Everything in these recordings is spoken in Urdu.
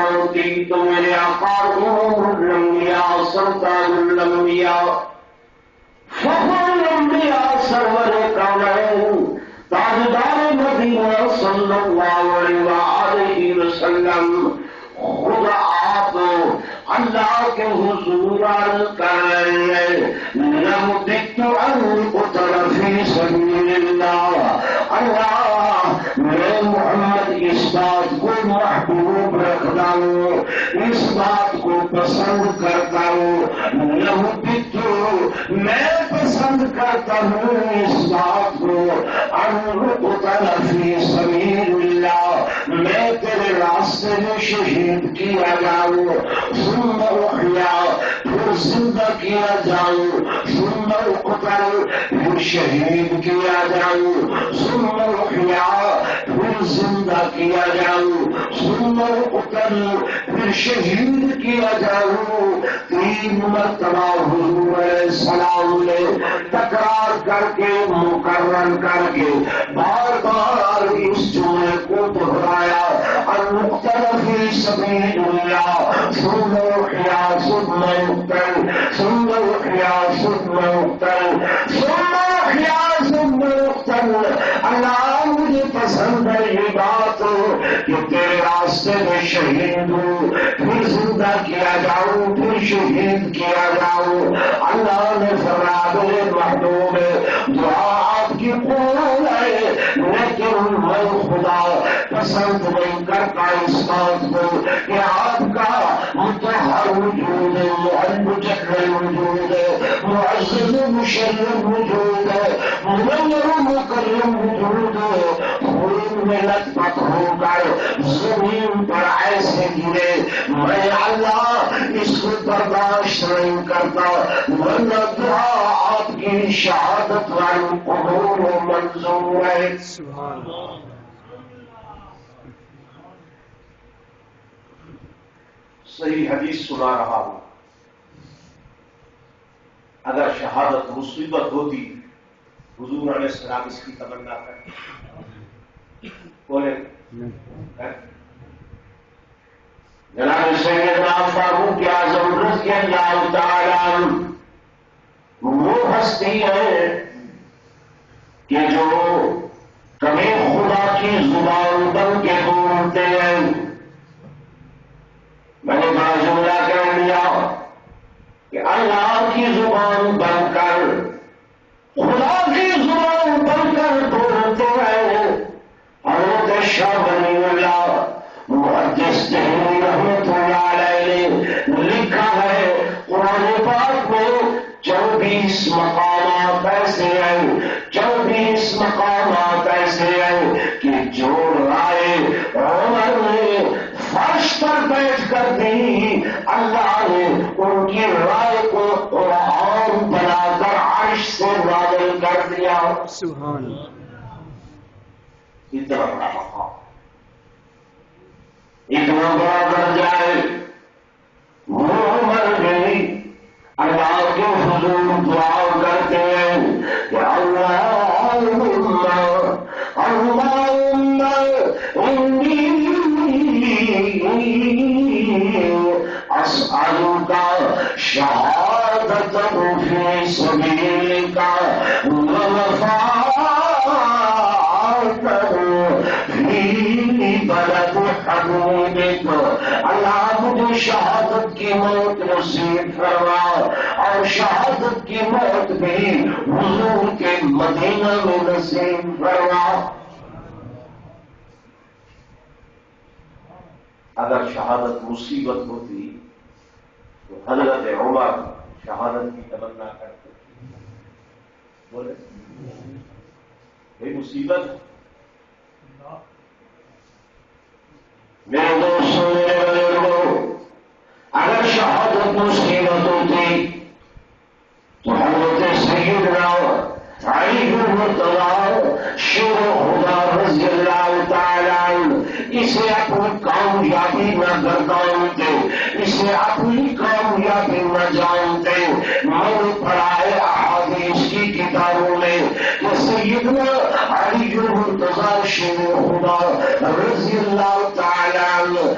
ہوتی تو میرے آقا امام الانبیاء سرتاج الانبیاء فخر الانبیاء سرور کونین تاجدار مدینہ صلی اللہ علیہ وآلہ وسلم خود آپ اللہ کے حضور عرض کریں لمددت ان قتل فی سبیل اللہ اللہ میں محمد اس بات کو محبوب رکھتا ہوں اس بات کو پسند کرتا ہوں لمددت میں پسند کرتا ہوں اس بات کو ان قتل فی سبیل اللہ میں تیرے راستے میں شہید کیا جاؤں ثم احیا پھر زندہ کیا جاؤں ثم اقتل پھر شہید کیا جاؤں ثم احیا پھر زندہ کیا جاؤں ثم اقتل پھر شہید کیا جاؤں 3 مرتبہ حضور علیہ السلام نے تکرار کر کے مکرر کر کے بار بار اس جملے کو دہرایا المقتل فی سبیل اللہ ثم احیا ثم اقتل ثم احیا ثم اقتل ثم احیا ثم اقتل اللہ مجھے پسند ہے یہ بات کہ تیرے راستے میں شہید ہوں پھر زندہ کیا جاؤں پھر شہید کیا جاؤں اللہ نے فرمایا میرے محبوب دعا آپ کی قبول ہے لیکن میں خدا پسند نہیں کرتا اس بات کو کہ آپ کا متحر وجود ہے مجرد وجود ہے معزز مشرف وجود ہے منور مکرم وجود ہے خون میں لت پت ہو کر زمین پر ایسے گرے میں اللہ اس کو برداشت نہیں کرتا ورنہ دعا آپ کی شہادت والی قبول و منظور ہے سبحان اللہ صحیح حدیث سنا رہا ہوں اگر شہادت مصیبت ہوتی حضور علیہ السلام اس کی تمنا کرتے بولے جناب سیدنا فاروق اعظم رضی اللہ تعالی عنہ وہ ہستی ہے کہ جو کبھی خدا کی زبان بن کے بولتے ہیں میں نے بڑا جملہ کہہ لیا کہ اللہ کی زبان بن کر خدا کی زبان بن کر بولتے ہیں حضرت شاہ ولی اللہ محدث دہلوی رحمۃ اللہ علیہ نے لکھا ہے قرآن پاک میں 24 مقامات ایسے ہیں 24 مقامات ایسے ہیں کہ جو رائے عمر نے فرش پر بیٹھ کر دی اللہ نے ان کی رائے کو قرآن بنا کر عرش سے نازل کر دیا سبحان اللہ اتنا بڑا مقام اتنا بڑا درجہ ہے وہ مر گئی اللہ کے حضور دعا کرتے ہیں کہ اللہم اسألک شہادت فی سبیلک ووفاء فی بلد حبیبک اللہ مجھے شہادت کی موت نصیب فرما اور شہادت کی موت بھی حضور کے مدینہ میں نصیب فرما اگر شہادت مصیبت ہوتی تو حضرت عمر شہادت کی تمنا کرتے بولے یہ مصیبت میرے دوستوں میرے بزرگوں اگر شہادت مصیبت ہوتی تو حضرت سیدنا علی المرتضی شیر خدا رضی اللہ تعالی عنہ اسے اپنی کامیابی نہ گردانتے اسے اپنی کامیابی نہ جانتے میں نے پڑھا ہے احادیث کی کتابوں میں کہ سیدنا علی المرتضی شیر خدا رضی اللہ تعالی عنہ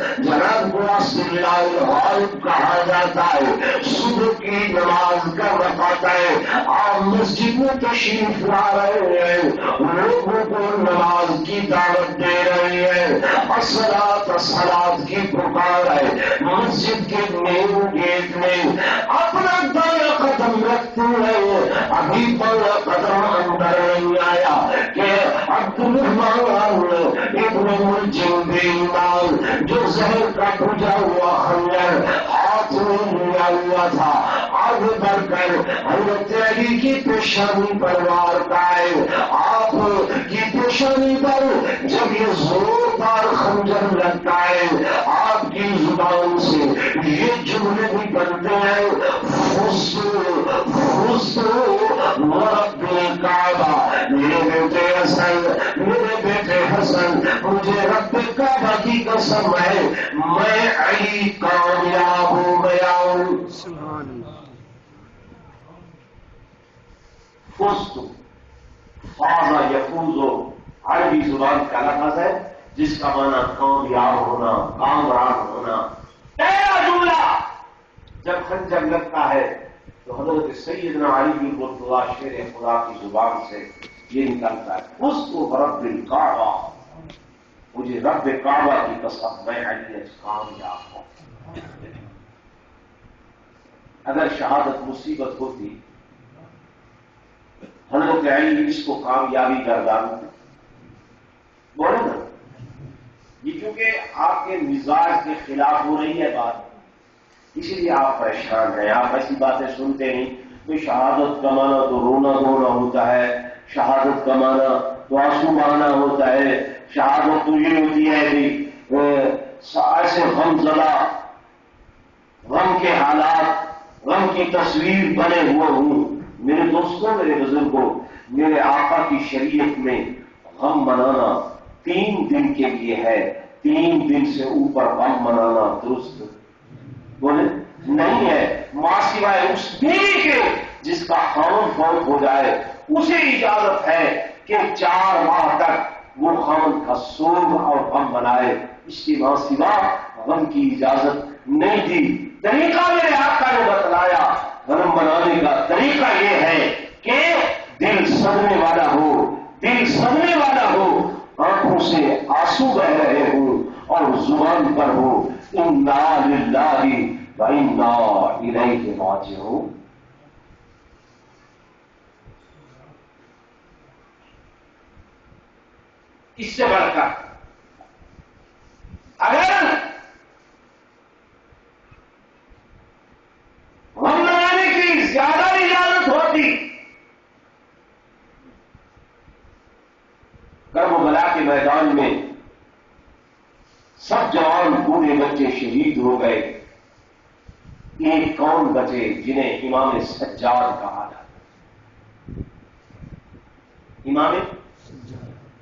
غائب کہا جاتا ہے، صبح کی نماز کا وقت ہے، آپ مسجد میں تشریف لا رہے ہیں، لوگوں کو نماز کی دعوت دے رہے ہیں، الصلاۃ کی پکار ہے، مسجد کے مین گیٹ میں اپنا دایاں قدم رکھتے ہیں، ابھی بایاں قدم اندر نہیں آیا کہ عبد الرحمان ابن ملجم بے ایمان جو زہر کا بجھا ہوا خنجر ہاتھ میں لیا ہوا تھا، آگے بڑھ کر حضرت علی کی پیشانی پر مارتا ہے، آپ کی پیشانی پر جب یہ زوردار خنجر لگتا ہے، آپ کی زبان سے یہ جملے بھی بنتے ہیں، مرب الکعبہ، میرے بیٹے حسن، میرے بیٹے حسن، مجھے رب کعبہ کی قسم ہے، میں علی کامیاب ہو گیا ہوں۔ سبحان اللہ۔ فزت، فاز یفوز عربی زبان کا لفظ ہے جس کا معنی کامیاب ہونا، کامران ہونا۔ پہلا جملہ جب خنجر لگتا ہے تو حضرت سیدنا علی بن مرتضیٰ شیر خدا کی زبان سے یہ نکلتا ہے، فزت برب الکعبہ، مجھے رب کعبہ کی قسم میں علی کامیاب ہوں۔ اگر شہادت مصیبت ہوتی حضرت علی اس کو کامیابی گردانتے، بولے نا، یہ کیونکہ آپ کے مزاج کے خلاف ہو رہی ہے بات، اسی لیے آپ پریشان ہیں، آپ ایسی باتیں سنتے نہیں کہ شہادت کا معنی تو رونا دھونا ہوتا ہے، شہادت کا معنی تو آنسو بہانا ہوتا ہے، شہادت تو یہ ہوتی ہے کہ ایسے غم زدہ، غم کے حالات، غم کی تصویر بنے ہوئے ہوں۔ میرے دوستوں، میرے بزرگوں، میرے آقا کی شریعت میں غم منانا 3 دن کے لیے ہے، 3 دن سے اوپر غم منانا درست بولے نہیں ہے۔ ماں سوائے اس بیوی کے جس کا خاوند فوت ہو جائے اسے اجازت ہے کہ 4 ماہ تک وہ خاوند کا سوگ اور غم منائے، اس کی ماں سوا غم کی اجازت نہیں دی۔ طریقہ میرے آقا نے بتلایا غم منانے کا، طریقہ یہ ہے کہ دل سڑنے والا ہو، دل سڑنے والا ہو، آنکھوں سے آنسو بہ رہے ہوں اور زبان پر ہو انا للہ و انا الیہ راجعون۔ اس سے بڑھ کر اگر غم منانے کی زیادہ اجازت ہوتی، کربلا کے میدان میں سب جوان بوڑھے بچے شہید ہو گئے، ایک کون بچے جنہیں امام سجاد کہا جاتا ہے؟ امام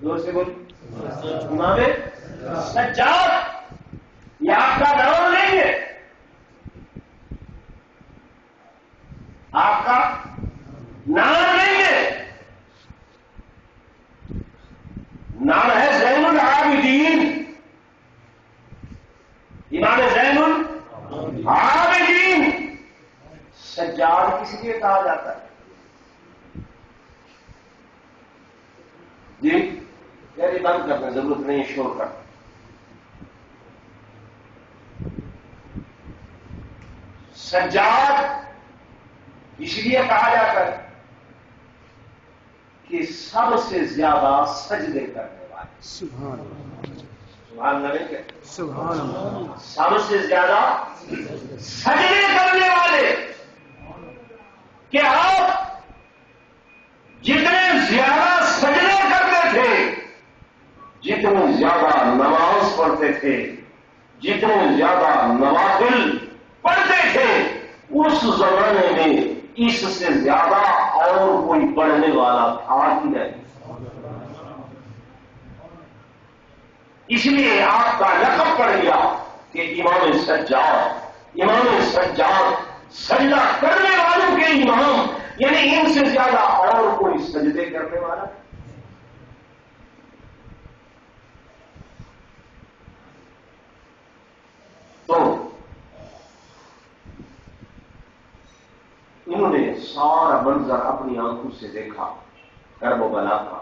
زور سے بول، امام سجاد، یہ آپ کا نام نہیں ہے، آپ کا نام نہیں ہے، نام ہے زین العابدین، امام زین العابدین۔ سجاد کس لیے کہا جاتا ہے؟ جی یعنی بند کرنا ضرورت نہیں شور کا۔ سجاد اس لیے کہا جاتا ہے کہ سب سے زیادہ سجدے کرنے والے، سبحان اللہ، سبحان اللہ نہیں کہتے، سبحان اللہ، سب سے زیادہ سجدے کرنے والے، کہ آپ جتنے زیادہ سجدے کرتے تھے، جتنے زیادہ نماز پڑھتے تھے، جتنے زیادہ نوافل پڑھتے تھے، اس زمانے میں اس سے زیادہ اور کوئی پڑھنے والا تھا ہی نہیں۔ اس لیے آپ کا لقب پڑ گیا کہ امام سجاد، امام سجاد سجدہ کرنے والوں کے امام، یعنی ان سے زیادہ اور کوئی سجدے کرنے والا۔ تو انہوں نے سارا منظر اپنی آنکھوں سے دیکھا کرب و بلا کا.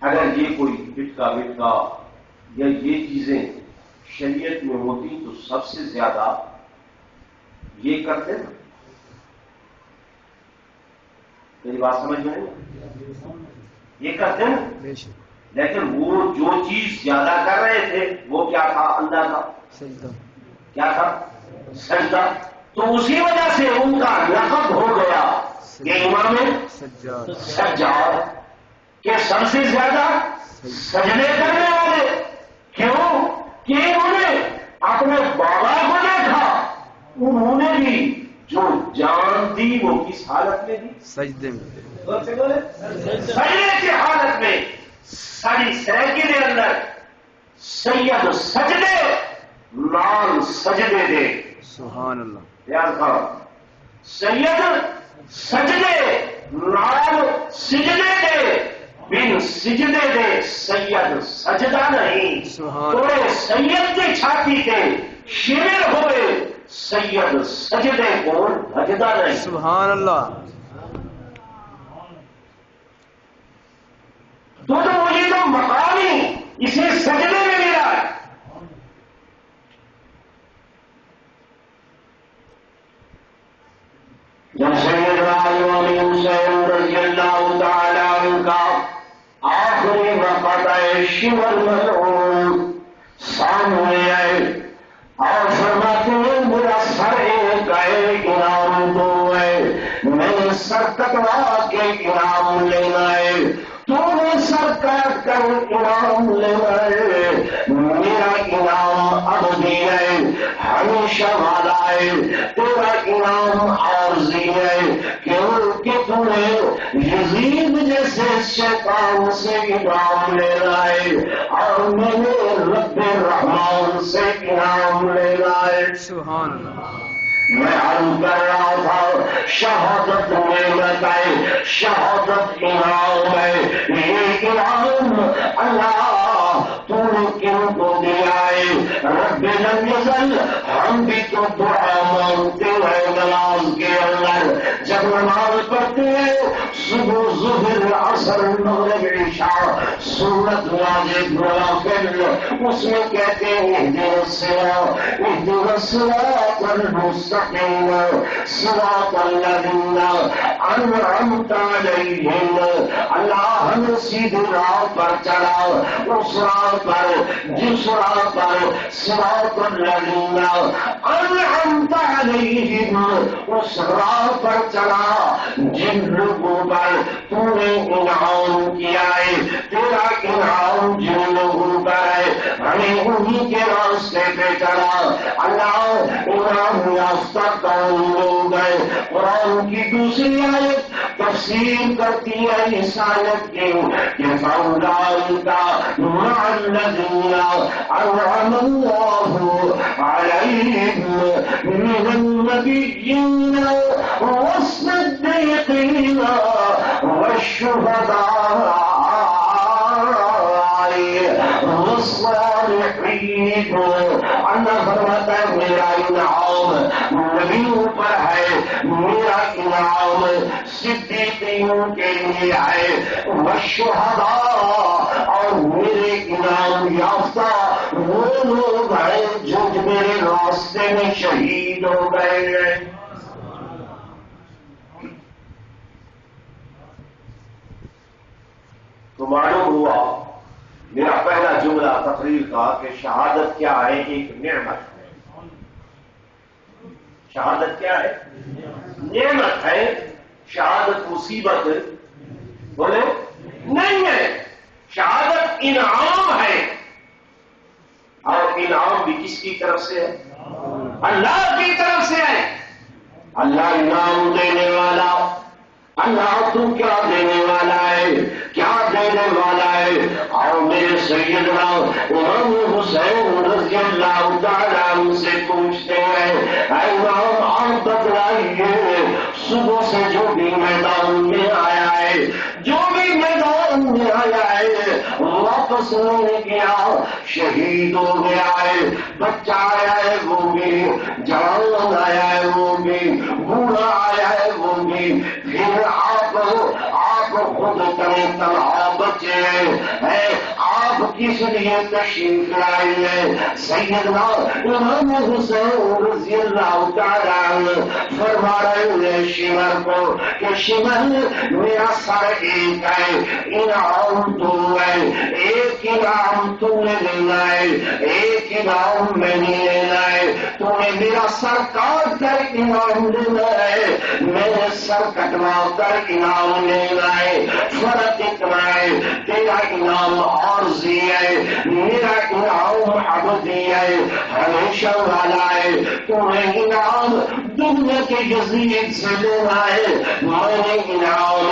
اگر یہ کوئی بٹکا یا یہ چیزیں شریعت میں ہوتی تو سب سے زیادہ یہ کرتے نا. میری بات سمجھ میں نہیں؟ یہ کرتے نا. لیکن وہ جو چیز زیادہ کر رہے تھے وہ کیا تھا؟ اللہ کا سجدہ. کیا تھا؟ سجدہ. تو اسی وجہ سے ان کا لقب ہو گیا کہ امام سجاد کہ سب سے زیادہ سجدے کرنے والے. کیوں؟ کہ انہوں نے اپنے بابا کو دیکھا. انہوں نے بھی جو جان دی وہ کس حالت میں دی؟ سجدے میں. سجدے کی حالت میں. ساری سرکی کے اندر سید سجدے نال سجدے دے. سبحان اللہ. یاد کرو سید سجدے نال سجدے دے. بن سجدے دے سید سجدہ نہیں. تھوڑے سید کی چھاتی کے شیر ہوئے سید سجدے کو بھجدہ نہیں. سبحان اللہ. تو یہ تو مقامی اسے سجدے میں ملا ہے. جب سیدنا امام حسین رضی اللہ تعالی عنہ کا آخری وقت ہے شمر ملعون سامنے آئے اور فرماتے ہیں میرا سر ایک ہے انعام دو ہے. میں سر کٹوا کے انعام لینا ہے. تو نے سر کاٹ کر انعام لینا ہے. میرا انعام ابدی ہے ہمیشہ والا ہے. تیرا انعام عارضی ہے کہ تو نے یزید جیسے شیطان سے انعام لینا ہے اور میں نے رب الرحمان سے انعام لینا ہے. سبحان اللہ. میں عرض کر رہا تھا شہادت نعمت ہے, شہادت انعام ہے. یہ انعام اللہ تو نے کیوں کو دیا ہے؟ رب لم یزل, ہم بھی تو دعا مانگتے ہیں نماز کے اندر. جب نماز پڑھتے ہیں صبح ظہر عصر مغرب عشاء سنت واجب نوافل, اس میں کہتے ہیں اهدنا الصراط المستقيم صراط الذين أنعمت عليهم. اللہ ہمیں سیدھی راہ پر چلا, اس راہ پر جس راہ پر صراط الذين أنعمت عليهم, اس راہ پر چلا جن لوگوں پر تو نے انعام کیا ہے. تیرا انعام جن لوگوں پر ہے ہمیں انہی کے راستے پہ چلا. اللہ انعام یافتہ کون لوگ ہیں؟ قرآن کی دوسری آیت تفسیر کرتی ہے اس آیت کی کہ فَأُولَٰئِكَ مَعَ الَّذِينَ أَنْعَمَ اللَّهُ عَلَيْهِمْ مِنَ النَّبِيِّينَ وَالصِّدِّيقِينَ وَالشُّهَدَاءِ والصالحين. اللہ فرماتا ہے میرا انعام نبیوں پر ہے, میرا انعام صدیقیوں کے لیے ہے, والشہداء, اور میرے انعام یافتہ وہ لوگ ہیں جو میرے راستے میں شہید ہو گئے ہیں. تو معلوم ہوا میرا پہلا جملہ تقریر کا کہ شہادت کیا ہے؟ ایک نعمت ہے. شہادت کیا ہے؟ نعمت ہے. شہادت مصیبت بولے نہیں ہے. شہادت انعام ہے, اور انعام بھی کس کی طرف سے ہے؟ اللہ کی طرف سے ہے. اللہ انعام دینے والا. اللہ تو کیا دینے والا ہے, کیا دینے والا ہے. اور میرے سیدنا امام حسین رضی اللہ تعالیٰ عنہ سے پوچھتے ہیں اے امام آپ بتلائیے صبح سے جو بھی میدان میں آیا ہے, جو بھی میدان میں آیا ہے واپس نہیں گیا, شہید ہو گیا ہے. بچہ آیا ہے وہ بھی, جوان آیا ہے وہ بھی, بوڑھا آیا آپ کس لیے تشریف لائے ہیں؟ سیدنا امام حسین رضی اللہ تعالیٰ عنہ فرما رہے ہیں شمر کو کہ شمر میرا سر ایک ہے، انعام تو ہے، ایک انعام تم نے لینا ہے، ایک انعام میں نہیں لینا ہے، تم نے میرا سر کاٹ کر انعام لینا ہے، میرے سر کٹوا کر انعام لینا ہے۔ فرق اتنا ہے، تیرا انعام عارضی ہے، میرا انعام ابدی ہے، ہمیشہ والا ہے۔ تمہیں انعام دنیا کے جزید سے لینا ہے، میں نے انعام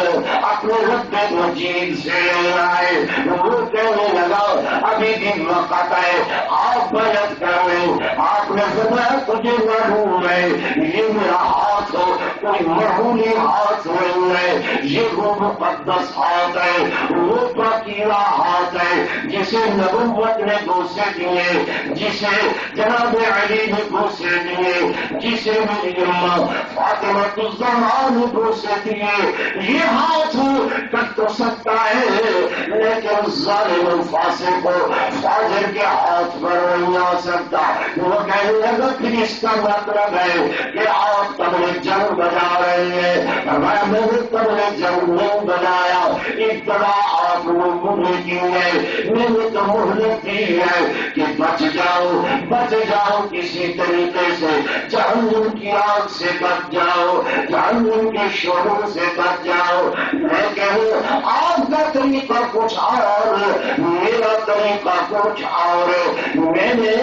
اپنے رب مجید سے لینا ہے۔ وہ کہنے لگا ابھی بھی وقت ہے، آپ بیعت کر لیں۔ آپ نے فرمایا تجھے معلوم ہے یہ میرا ہاتھ کوئی معمولی ہاتھ نہیں ہے، یہ وہ مقدس ہاتھ ہے، وہ پاکیزہ ہاتھ ہے جسے نبوت نے بوسے دیے، جسے جناب علی نے بوسے دیے، جسے میری اماں فاطمہ الزہرا نے بوسے دیے۔ یہ ہاتھ کٹ تو سکتا ہے لیکن ظالم فاسق کو فاجر کے ہاتھ پر نہیں آ سکتا۔ وہ کہنے لگا پھر اس کا مطلب ہے کہ آپ تب نے جنگ بجا رہے ہیں، میں نے تب نے جنگ نہیں بنایا، ابتدا آپ لوگوں نے کی ہے، میں نے تو مہلت دی ہے کہ بچ جاؤ کسی طریقے سے، جہنم کی آگ سے بچ جاؤ، جہنم کے شوروں سے بچ جاؤ۔ لیکن آپ کا طریقہ کچھ اور، میرا طریقہ کچھ اور۔ میں نے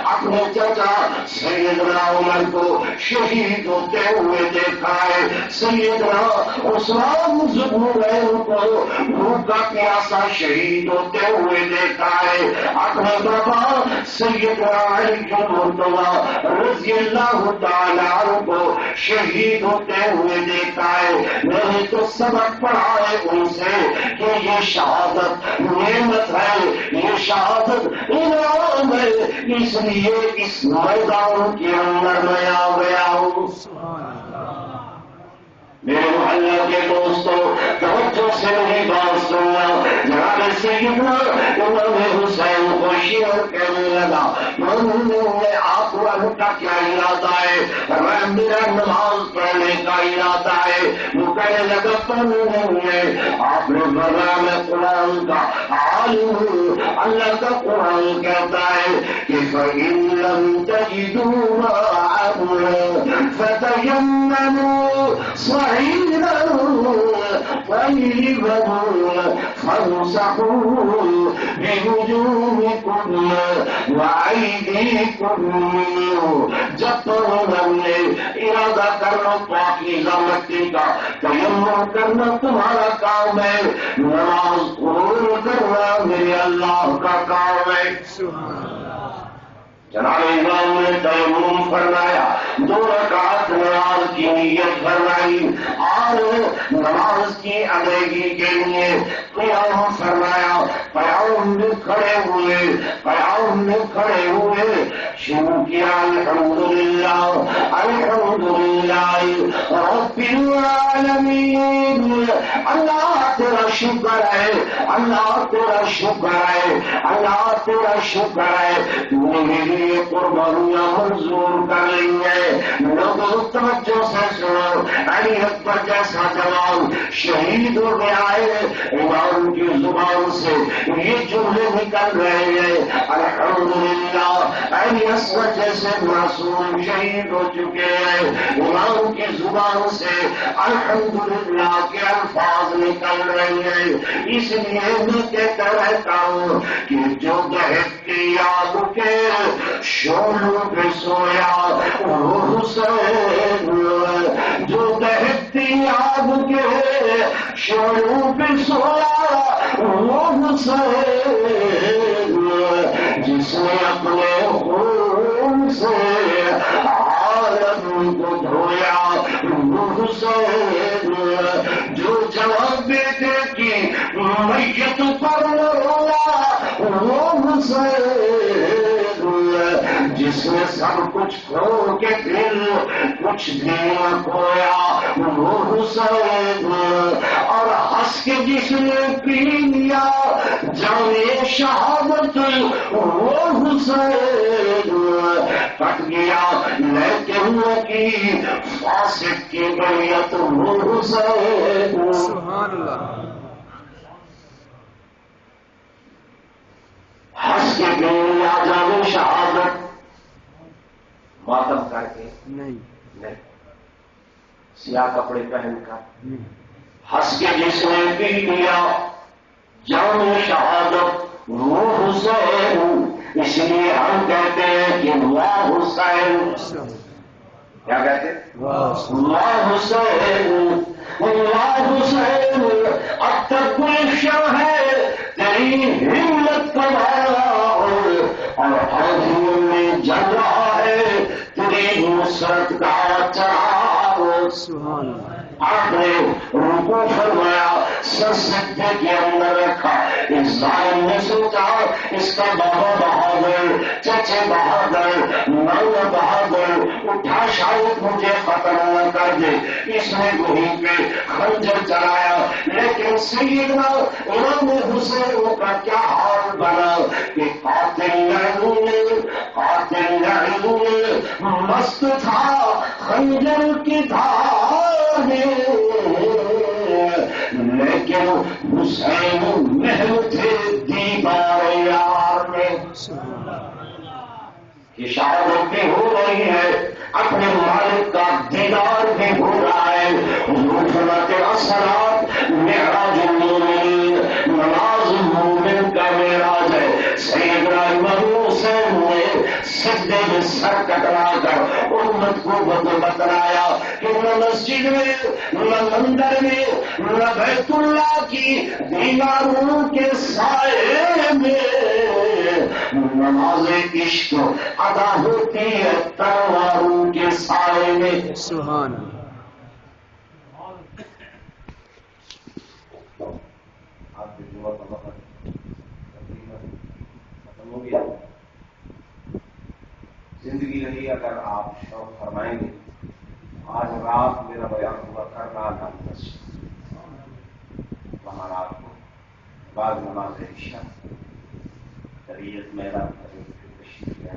اپنے چچا سیدنا عمر کو شہید ہوتے ہوئے دیکھا ہے، سیدنا عثمان ذو النورین کو بھوکا پیاسا شہید ہوتے ہوئے دیکھا ہے، اپنے بابا سیدنا علی مرتضی رضی اللہ تعالی عنہ کو شہید ہوتے ہوئے دیکھا ہے۔ میں نے تو سبق پڑھا ہے ان سے کہ یہ شہادت نعمت ہے، یہ شہادت انعام ہے، اس لیے اس میدان کے اندر میں آ گیا ہوں۔ میرے محلے کے دوستوں توجہ سے میری بات سننا، جناب سیدنا امام حسین کو شیعہ کہنے لگا آپ کو کا کیا ارادہ ہے؟ میرا نماز پڑھنے کا ارادہ ہے۔ وہ کہنے لگا پڑھنے نہیں ہے، آپ نے بڑا میں قرآن کا عالم ہوں، اللہ کا قرآن کہتا ہے کہ فَإِن لَّمْ تَجِدُوا مَاءً فَتَيَمَّمُوا صَعِيدًا طَيِّبًا فَامْسَحُوا بِوُجُوهِكُمْ وَأَيْدِيكُمْ مِنْهُ۔ جب تم نے ارادہ کرنا پاکیزہ مٹی کا، تیمم کرنا تمہارا کام ہے، نماز قبول کرنا میرے اللہ کا کام ہے۔ جناب امام نے تیمم فرمایا، 2 رکعت نماز کی نیت فرمائی اور نماز کی ادائیگی کے لیے قیام فرمایا۔ قیام میں کھڑے ہوئے شروع کیا الحمدللہ الحمدللہ رب العالمین۔ اللہ تیرا شکر ہے، اللہ تیرا شکر ہے، اللہ تیرا شکر ہے، تو میری یہ قربانیاں منظور کر لی ہیں۔ لوگوں توجہ سے سنو، علی اکبر جیسا جوان شہید ہو گیا ہے، امام کی زبان سے یہ جملے نکل رہے ہیں الحمدللہ۔ علی اصغر جیسے معصوم شہید ہو چکے ہیں، امام کی زبان سے الحمدللہ کے الفاظ نکل رہے ہیں۔ اس لیے میں کہتا رہتا ہوں کہ جو دہتی آگ کے شعلوں پہ سویا وہ حسین، جو دہتی آگ کے شعلوں پہ سویا وہ حسین، جس نے اپنے خون سے عالم کو دھویا وہ حسین، جو جواب بیٹے کی میت پر رویا وہ حسین، جس نے سب کچھ کھو کے پھر کچھ بھی نہ کھویا وہ حسین، اور ہنس کے جس نے پی لیا جام شہادت وہ حسین، کٹ گیا لیکن کی فاسق کی بریت وہ حسین۔ سبحان اللہ۔ ہنس کے پی لیا جام شہادت، ماتم کر کے نہیں نہیں، سیاہ کپڑے پہن کر نہیں۔ ہنس کے جس نے پی لیا جام شہادت وہ حسین، اس لیے ہم کہتے ہیں کہ واہ حسین، کیا کہتے ہیں؟ واہ حسین، واہ حسین، اب تک کوئی شب ہے تیری ہمت کا بھایا، اور حاضر میں جل رہا ہے تیری نصرت کا چراغ۔ سبحان اللہ۔ آپ نے رکوع فرمایا، سر سجدے کے اندر رکھا، اس ظالم نے سوچا اس کا بابا بہادر، چچے بہادر، نانا بہادر اٹھا شاید مجھے ختم نہ کر دے، اس نے وہیں پہ خنجر چلایا، لیکن سیدنا امام حسین کا کیا حال بنا کہ قاتل مست تھا خنجر کی دھار میں، لیکن حسین محل تھے دیدار یار میں۔ شہادت بھی ہو رہی ہے، اپنے مالک کا دیدار بھی ہو رہا ہے، حضور فرماتے الصلاۃ معراج المومن، نماز مومن کا معراج ہے۔ سیدنا امام حسین نے سجدے میں سر کٹوا کر امت کو بتلایا کہ نہ مسجد میں، نہ مندر میں، نہ بیت اللہ کی دیواروں کے سائے میں نماز عشق ادا ہوتی ہے تلواروں کے سائے میں۔ سبحان اللہ۔ آپ کے جمعہ کا وقت تقریباً ختم ہو گیا، زندگی رہی اگر آپ شوق فرمائیں گے، آج رات میرا بیان ہوا کرنا مسجد، وہاں رات کو بعد نماز عشاء طبیعت میرا تشریف لے